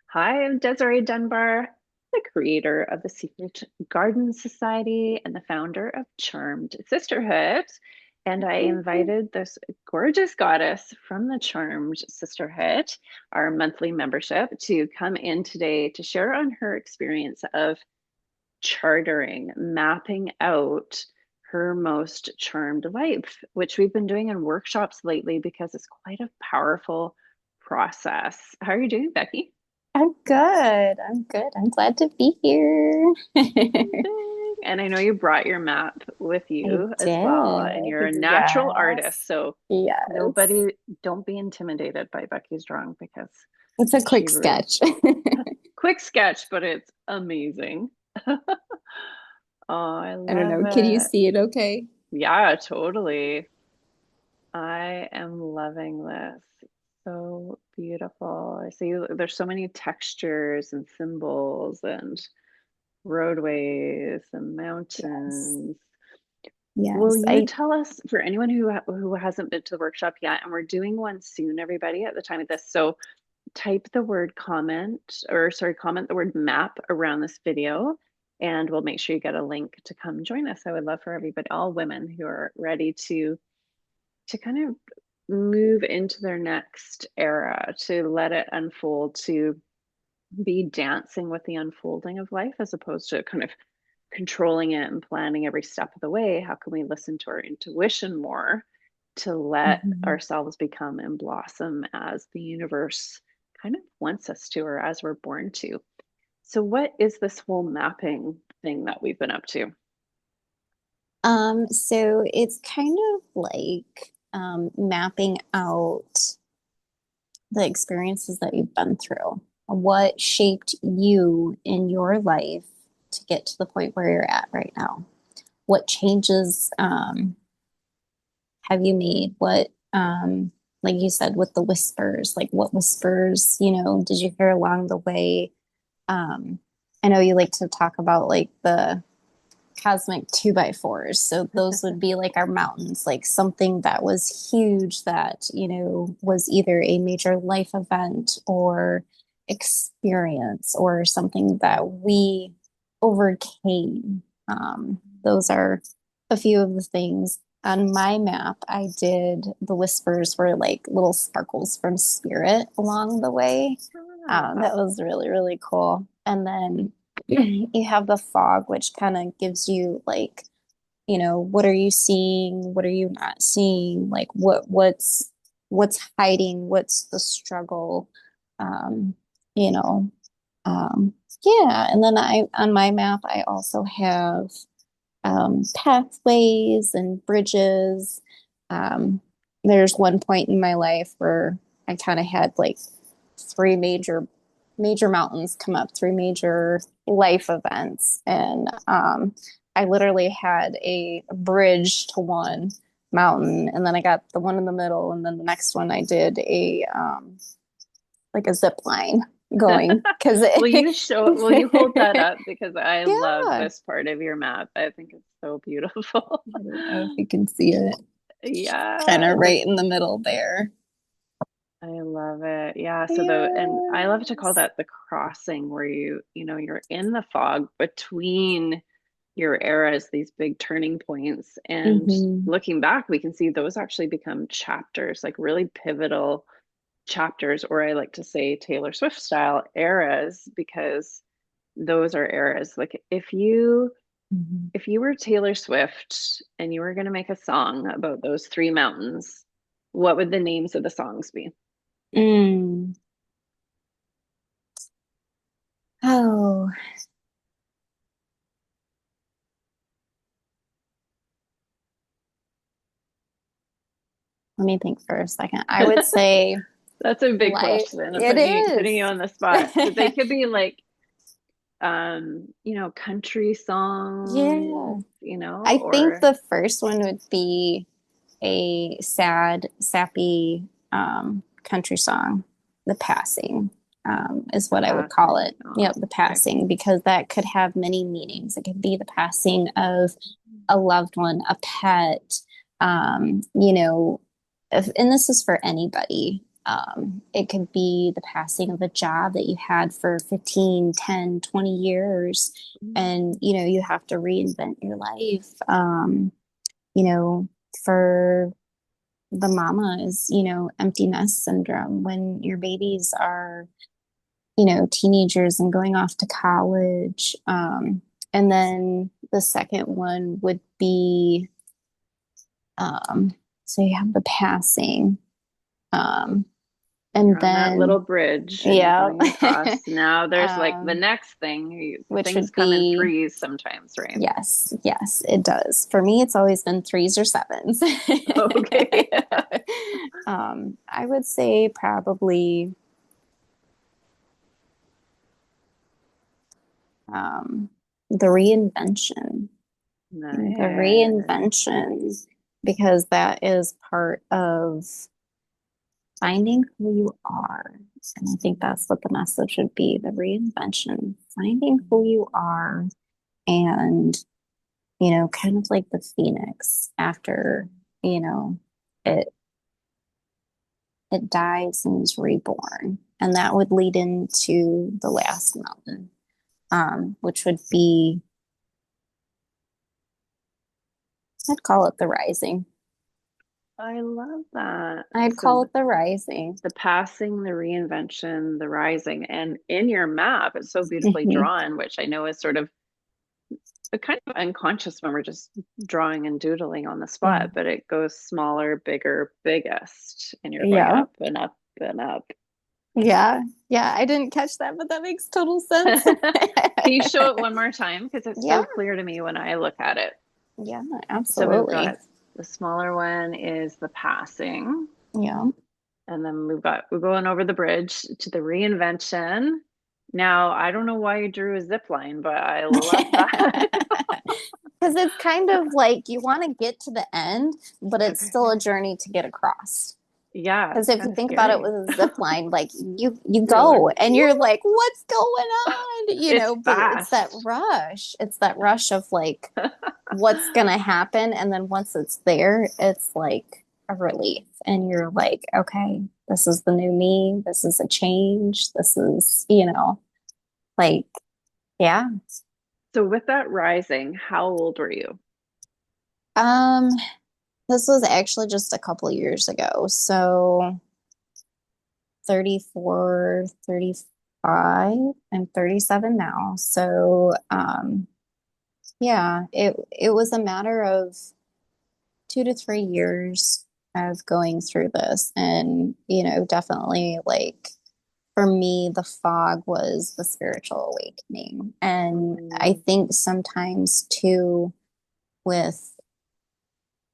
Hi, I'm Desiree Dunbar, the creator of the Secret Garden Society and the founder of Charmed Sisterhood. And I invited this gorgeous goddess from the Charmed Sisterhood, our monthly membership, to come in today to share on her experience of chartering, mapping out her most charmed life, which we've been doing in workshops lately because it's quite a powerful process. How are you doing, Becky? I'm good. I'm good. I'm glad to be here. Amazing. And I know you brought your map with I you as well, and you're did. a natural Yes. artist. So Yes. nobody, don't be intimidated by Becky's drawing because It's a she quick really sketch. quick sketch, but it's amazing. Oh, I I don't love know. Can you it. see it okay? Yeah, totally. I am loving this. So beautiful. I see there's so many textures and symbols and roadways and Yes. mountains. Will Yes. you tell us, for anyone who hasn't been to the workshop yet, and we're doing one soon, everybody, at the time of this. So type the word comment, or sorry, comment the word map around this video, and we'll make sure you get a link to come join us. I would love for everybody, all women who are ready to kind of move into their next era, to let it unfold, to be dancing with the unfolding of life as opposed to kind of controlling it and planning every step of the way. How can we listen to our intuition more to let Mhm. ourselves become and blossom as the universe kind of wants us to, or as we're born to? So, what is this whole mapping thing that we've been up to? So it's kind of like mapping out the experiences that you've been through. What shaped you in your life to get to the point where you're at right now? What changes have you made? Like you said, with the whispers, like what whispers, did you hear along the way? Um, I know you like to talk about like the cosmic two by fours. So those would be like our mountains, like something that was huge that, was either a major life event or experience or something that we overcame. Those are a few of the things. On my map, I did the whispers were like little sparkles from spirit along the way. That Ah, was really, really cool. And then you have the fog, which kind of gives you like, what are you seeing? What are you not seeing? Like what's hiding? What's the struggle? Um, you know, um, yeah. And then I on my map, I also have pathways and bridges. Um, there's one point in my life where I kind of had like three major mountains come up, three major life events, and I literally had a bridge to one mountain, and then I got the one in the middle, and then the next one I did a like a zip line going because will you hold that up because I love yeah. this part of your map. I think it's so beautiful. I don't know if you can see it. Kind Yeah, of right in the middle there. I love it. Yeah, so and I love to call Yes. that the crossing where you're in the fog between your eras, these big turning points. And Hmm. looking back, we can see those actually become chapters, like really pivotal chapters, or I like to say Taylor Swift style eras, because those are eras. Like Hmm. if you were Taylor Swift and you were going to make a song about those three mountains, what would the names of the songs be? Mm. Oh, let me think for a second. I would say That's a big life. question. I'm It putting you is. on the spot. So they could be like country Yeah. songs, I think or the first one would be a sad, sappy country song. The passing is the what I would call passing. it. Oh, Yep, the okay. passing, because that could have many meanings. It could be the passing of a loved one, a pet, um, you know, and this is for anybody. It could be the passing of a job that you had for 15, 10, 20 years, and you have to reinvent your life. You know, for the mamas, empty nest syndrome when your babies are, teenagers and going off to college. And then the second one would be, um, so you have the passing. Um, You're and on that little then, bridge and you're yeah, going across. Now there's like the um, next thing. which Things would come in be, threes sometimes, right? yes, yes, it does. For me, it's always been threes or sevens. Okay. I would say probably um, the reinvention. The Nice. reinvention, because that is part of finding who you are. And I think that's what the message should be, the reinvention, finding who you are, and, kind of like the phoenix after, it it dies and is reborn. And that would lead into the last mountain, which would be, I'd call it the rising. I love that. I'd So call it the rising. the passing, the reinvention, the rising, and in your map, it's so beautifully Hmm. drawn, which I know is sort of a kind of unconscious when we're just drawing and doodling on the Yeah. spot, but it goes smaller, bigger, biggest, and you're going Yeah. up and up and up. Yeah. Yeah. I didn't catch that, but that makes total sense. Can you show it one more time? Because it's Yeah. so clear to me when I look at it. Yeah. So we've Absolutely. got the smaller one is the passing. Yeah. And then we're going over the bridge to the reinvention. Now, I don't know why you drew a zip line, but I love that. Because it's kind of like you want to get to the end, but it's Okay. still a journey to get across. Yeah, Because it's if you kind of think about it scary. with a zip line, like you You're go like, and you're like, what's going on? it's But it's that fast. rush. It's that rush of like what's gonna happen. And then once it's there, it's like a relief. And you're like, okay, this is the new me. This is a change. This is, like, yeah. So with that rising, how old were you? Um, this was actually just a couple of years ago. So 34, 35. I'm 37 now. So yeah, it was a matter of 2 to 3 years of going through this. And, definitely like for me, the fog was the spiritual awakening. And I Mm, think sometimes too, with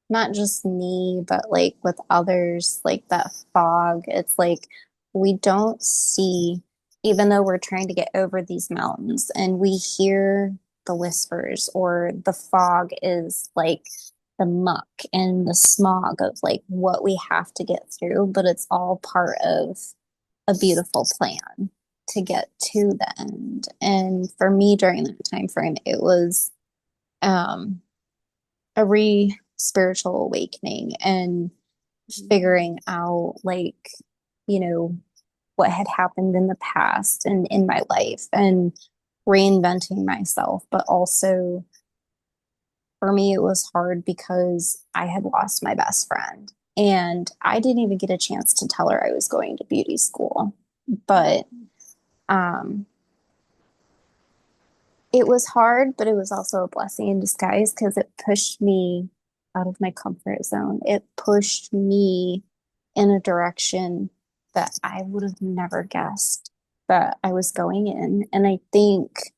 not just me, but like with others, like that fog, it's like we don't see, even though we're trying to get over these mountains and we hear the whispers, or the fog is like the muck and the smog of like what we have to get through, but it's all part of a beautiful plan to get to the end. And for me during that time frame, it was um a spiritual awakening and figuring out like, you know, what had happened in the past and in my life, and reinventing myself. But also for me, it was hard because I had lost my best friend and I didn't even get a chance to tell her I was going to beauty school. But um, it was hard, but it was also a blessing in disguise because it pushed me out of my comfort zone. It pushed me in a direction that I would have never guessed that I was going in. And I think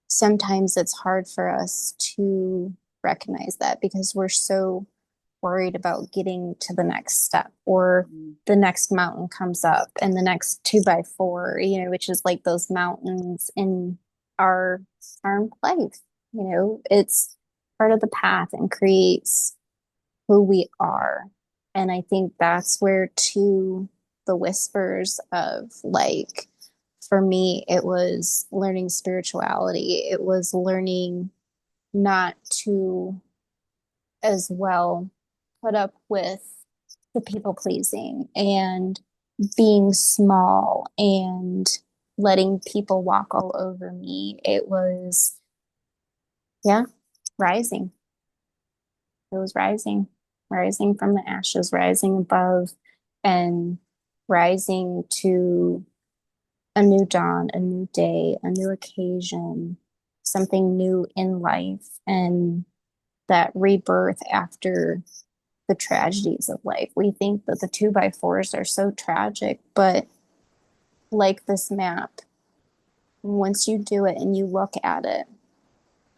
sometimes it's hard for us to recognize that because we're so worried about getting to the next step, or mm, the next mountain comes up and the next 2x4, which is like those mountains in our farm life. It's part of the path and creates who we are. And I think that's where, too, the whispers of like, for me, it was learning spirituality. It was learning not to as well put up with the people pleasing and being small and letting people walk all over me. It was, yeah, rising. It was rising, rising from the ashes, rising above and rising to a new dawn, a new day, a new occasion, something new in life, and that rebirth after the tragedies of life. We think that the two by fours are so tragic, but like this map, once you do it and you look at it,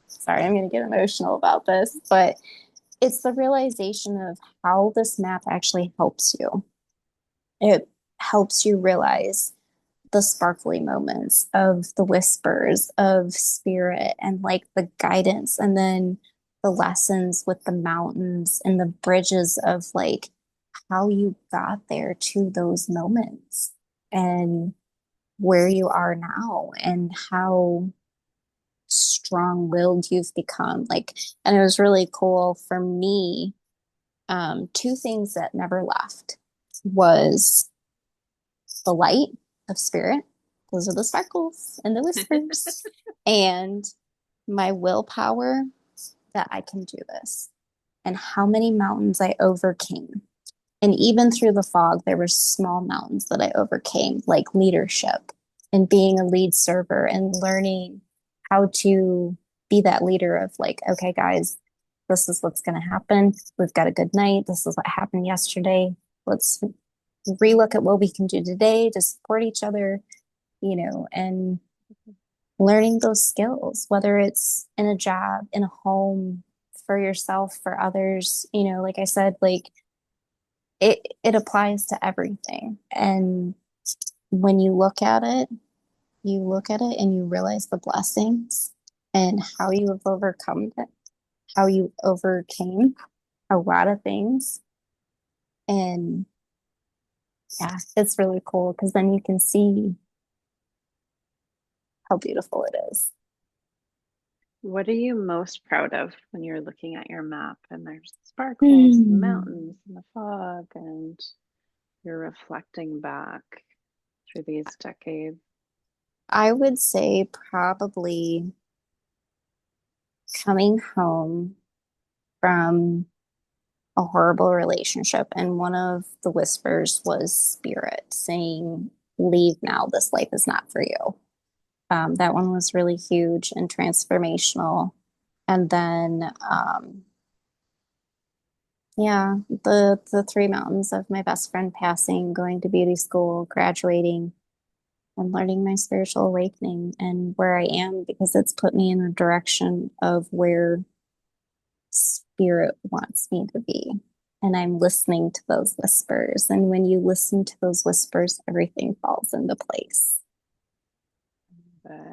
sorry, I'm going to get emotional about this, but it's the realization of how this map actually helps you. It helps you realize the sparkly moments of the whispers of spirit and like the guidance, and then the lessons with the mountains and the bridges of like how you got there to those moments and where you are now and how strong-willed you've become. Like, and it was really cool for me. Two things that never left was the light of spirit. Those are the sparkles and the whispers. And my willpower that I can do this and how many mountains I overcame. And even through the fog, there were small mountains that I overcame, like leadership and being a lead server and learning how to be that leader of like, okay, guys, this is what's going to happen. We've got a good night. This is what happened yesterday. Let's relook at what we can do today to support each other, and learning those skills, whether it's in a job, in a home, for yourself, for others, like I said, like it applies to everything. And when you look at it and you realize the blessings and how you have overcome it, how you overcame a lot of things. And yeah, it's really cool because then you can see how beautiful it is. What are you most proud of when you're looking at your map and there's sparkles and Hmm. mountains and the fog and you're reflecting back through these decades? I would say probably coming home from a horrible relationship. And one of the whispers was spirit saying, leave now. This life is not for you. That one was really huge and transformational. And then, yeah, the three mountains of my best friend passing, going to beauty school, graduating, and learning my spiritual awakening and where I am because it's put me in a direction of where spirit wants me to be. And I'm listening to those whispers. And when you listen to those whispers, everything falls into place.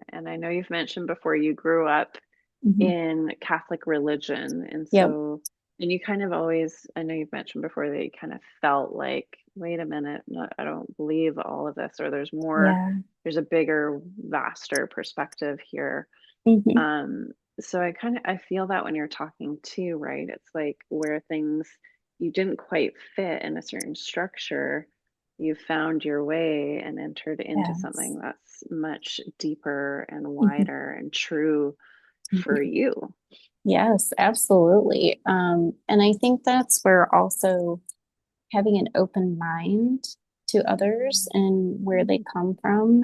And I know you've mentioned before you grew up Mhm. in Catholic religion. And Yep. so, and you kind of always, I know you've mentioned before that you kind of felt like, wait a minute, no, I don't believe all of this, or there's more, Yeah. there's a bigger, vaster perspective here. Hmm. Um, so I feel that when you're talking too, right? It's like where things you didn't quite fit in a certain structure, you found your way and entered into Yes. something that's much deeper and Hmm. wider and true for you. Yes, absolutely. And I think that's where also having an open mind to others and where they come from,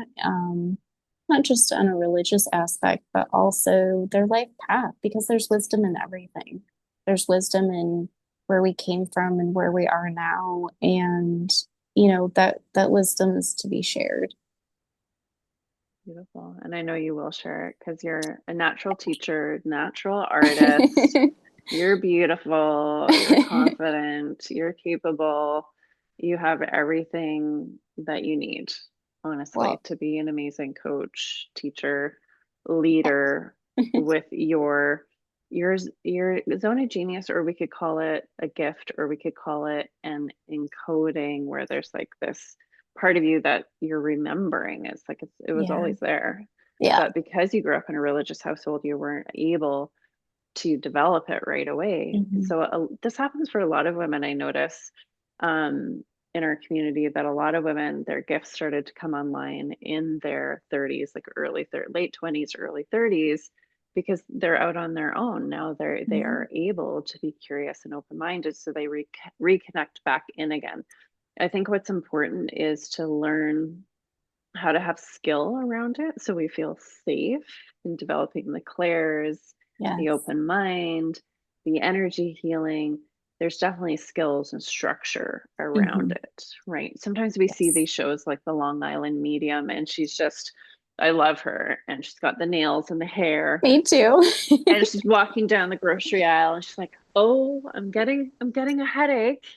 not just on a religious aspect, but also their life path, because there's wisdom in everything. There's wisdom in where we came from and where we are now, and that wisdom is to be shared. Beautiful. And I know you will share it because you're a natural teacher, natural artist. You're beautiful, you're confident, you're capable. You have everything that you need, honestly, Well, to be an amazing coach, teacher, leader with your zone of genius, or we could call it a gift, or we could call it an encoding where there's like this part of you that you're remembering. It's like it was yeah, always there. yeah. But because you grew up in a religious household, you weren't able to develop it right away. Hmm. So this happens for a lot of women, I notice. Um, in our community that a lot of women, their gifts started to come online in their 30s, like late 20s, early 30s, because they're out on their own. Now they Yeah. are able to be curious and open-minded, so they reconnect back in again. I think what's important is to learn how to have skill around it so we feel safe in developing the clairs, the Yes. open mind, the energy healing. There's definitely skills and structure around Hmm. it, right? Sometimes we see Yes. these shows like the Long Island Medium, and she's just, I love her, and she's got the nails and the hair, Me too. and she's walking down the grocery aisle and she's like, "Oh, I'm getting a headache."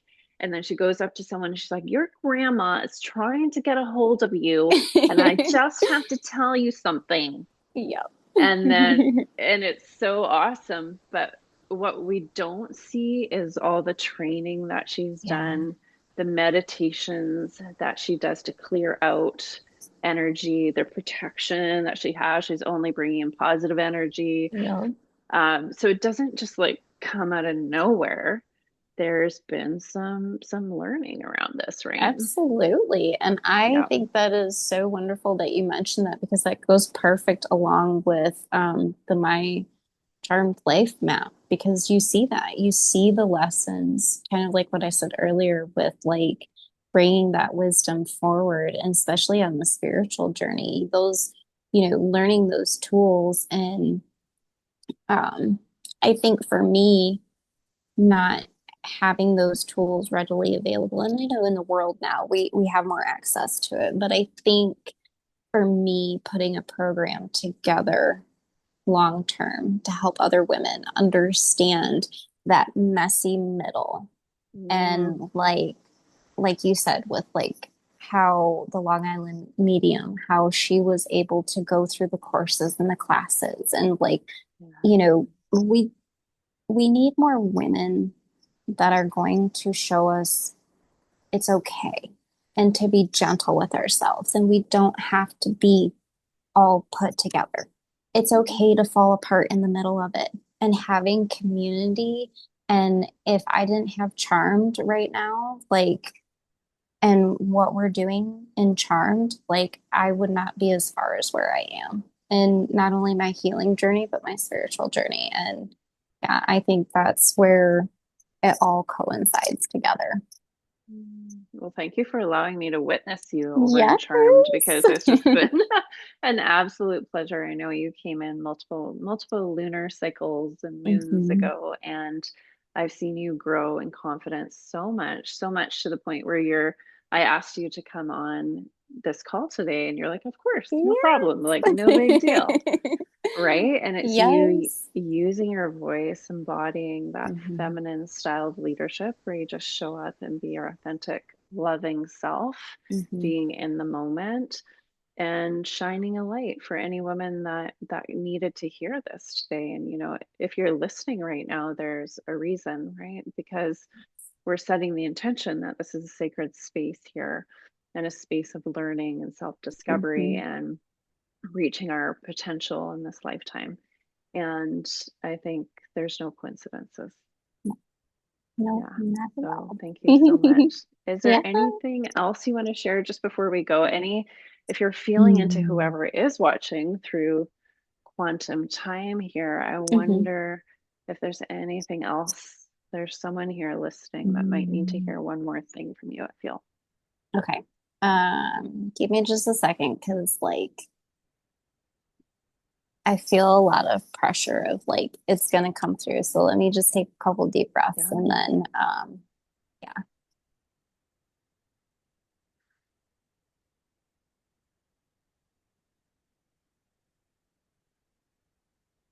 And then she goes up to someone and she's like, "Your grandma is trying to get a hold of you, and I just have to tell you something." Yep. And then, and it's so awesome, but what we don't see is all the training that she's Yeah. done, the meditations that she does to clear out energy, the protection that she has. She's only bringing in positive energy, Yep. so it doesn't just like come out of nowhere. There's been some learning around this, right? Absolutely. And I Yeah. think that is so wonderful that you mentioned that because that goes perfect along with the My Charmed Life map because you see that. You see the lessons, kind of like what I said earlier with like bringing that wisdom forward, and especially on the spiritual journey, those, learning those tools. And um, I think for me, not having those tools readily available. And I know in the world now we have more access to it, but I think for me, putting a program together long term to help other women understand that messy middle Mm, and like you said with like how the Long Island medium, how she was able to go through the courses and the classes and like, yeah. you know, we need more women that are going to show us it's okay and to be gentle with ourselves. And we don't have to be all put together. It's okay to fall apart in the middle of it and having community. And if I didn't have Charmed right now, like, and what we're doing in Charmed, like, I would not be as far as where I am. And not only my healing journey, but my spiritual journey. And yeah, I think that's where it all coincides together. Well, thank you for allowing me to witness you over in Yes. Charmed because it's just been an absolute pleasure. I know you came in multiple lunar cycles and moons Mhm. ago, and I've seen you grow in confidence so much to the point where I asked you to come on this call today, and you're like, "Of course, no problem, like no big deal." Yes. Right? And it's you Yes. using your voice, embodying that Mhm. feminine styled leadership where you just show up and be your authentic, loving self, Mhm. being in the moment and shining a light for any woman that needed to hear this today. And if you're listening right now, there's a reason, right? Because we're setting the intention that this is a sacred space here and a space of learning and self-discovery Mhm. and reaching our potential in this lifetime. And I think there's no coincidences. No, Yeah. not at So all. thank you so much. Is Yeah. there anything else you want to share just before we go? If you're feeling into Mm. whoever is watching through quantum time here, I Mhm. wonder if there's anything else. There's someone here listening that might need to Mm. hear one more thing from you, I feel. Okay. Give me just a second because like I feel a lot of pressure of like it's gonna come through. So let me just take a couple deep breaths Yeah. and then yeah.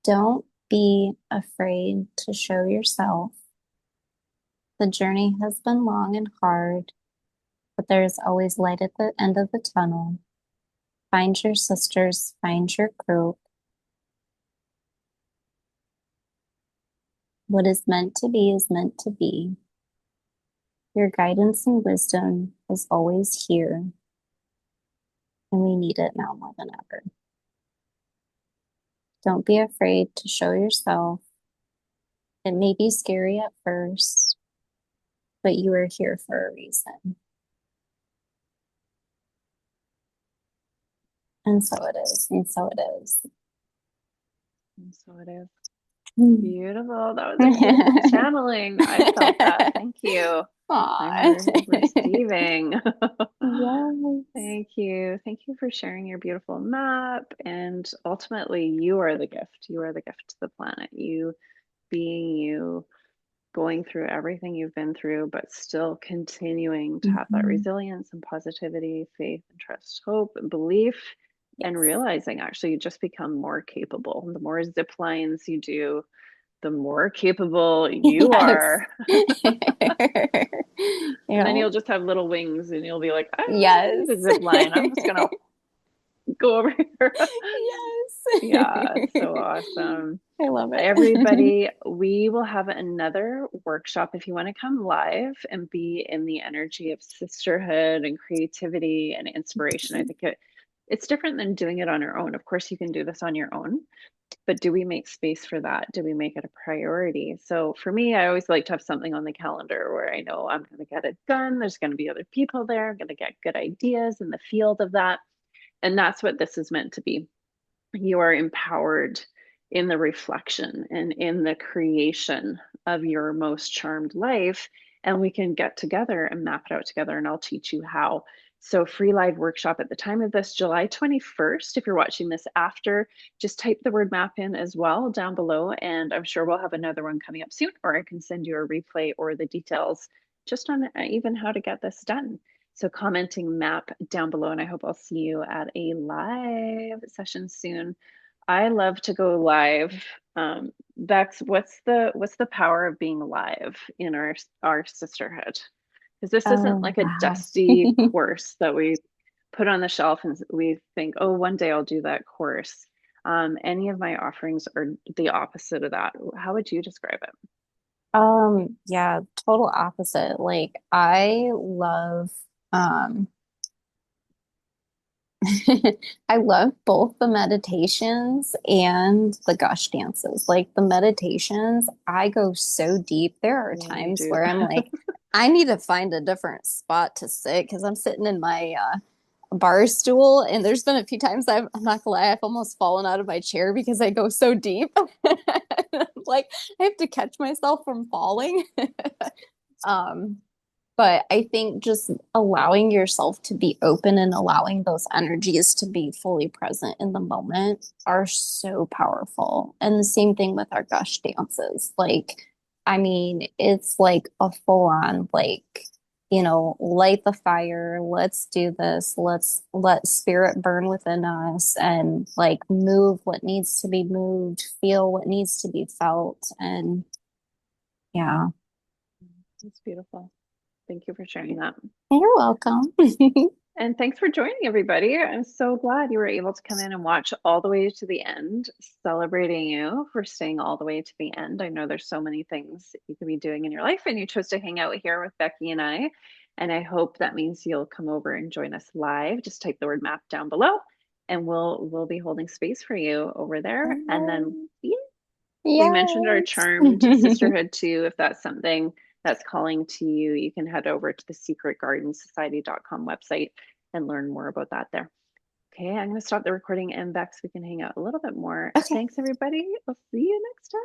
Don't be afraid to show yourself. The journey has been long and hard, but there is always light at the end of the tunnel. Find your sisters, find your group. What is meant to be is meant to be. Your guidance and wisdom is always here, and we need it now more than ever. Don't be afraid to show yourself. It may be scary at first, but you are here for a reason. And so it is. And so it is. And so it is. Mm. Beautiful. That was a beautiful channeling. I felt that. Thank you. I'm Aw. receiving. Yes. Thank you. Thank you for sharing your beautiful map. And ultimately, you are the gift. You are the gift to the planet. You being you, going through everything you've been through, but still continuing to have that Mhm. resilience and positivity, faith and trust, hope and belief, and Yes. realizing actually you just become more capable. The more zip lines you do, the more capable you Yes. are. And then Yeah. you'll just have little wings and you'll be like, I don't Yes. need a zip line. I'm just gonna go over here. Yeah, Yes. it's so awesome. I love it. Everybody, we will have another workshop if you want to come live and be in the energy of sisterhood and creativity and inspiration. I think it's different than doing it on your own. Of course, you can do this on your own, but do we make space for that? Do we make it a priority? So for me, I always like to have something on the calendar where I know I'm going to get it done. There's going to be other people there. I'm going to get good ideas in the field of that. And that's what this is meant to be. You are empowered in the reflection and in the creation of your most charmed life. And we can get together and map it out together, and I'll teach you how. So, free live workshop at the time of this, July 21st. If you're watching this after, just type the word map in as well down below. And I'm sure we'll have another one coming up soon, or I can send you a replay or the details just on even how to get this done. So commenting map down below, and I hope I'll see you at a live session soon. I love to go live. That's what's the power of being live in our sisterhood? Because this isn't Oh, like a wow. dusty course that we put on the shelf and we think, oh, one day I'll do that course. Any of my offerings are the opposite of that. How would you describe it? Yeah, total opposite. Like I love um I love both the meditations and the gush dances. Like the meditations, I go so deep. There are Yeah, you times do. where I'm like, I need to find a different spot to sit because I'm sitting in my bar stool, and there's been a few times I'm not gonna lie, I've almost fallen out of my chair because I go so deep. Like I have to catch myself from falling. Um, but I think just allowing yourself to be open and allowing those energies to be fully present in the moment are so powerful. And the same thing with our gush dances. Like, I mean, it's like a full on, like, light the fire, let's do this, let's let spirit burn within us and like move what needs to be moved, feel what needs to be felt. And yeah, It's beautiful. Thank you for sharing that. you're welcome. And thanks for joining, everybody. I'm so glad you were able to come in and watch all the way to the end, celebrating you for staying all the way to the end. I know there's so many things you could be doing in your life, and you chose to hang out here with Becky and I. And I hope that means you'll come over and join us live. Just type the word map down below, and we'll be holding space for you over there. And then yeah, we mentioned our Yes. charmed sisterhood too. If that's something that's calling to you, you can head over to the secretgardensociety.com website and learn more about that there. Okay, I'm going to stop the recording and Bex, we can hang out a little bit more. Okay. Thanks, everybody. I'll see you next time.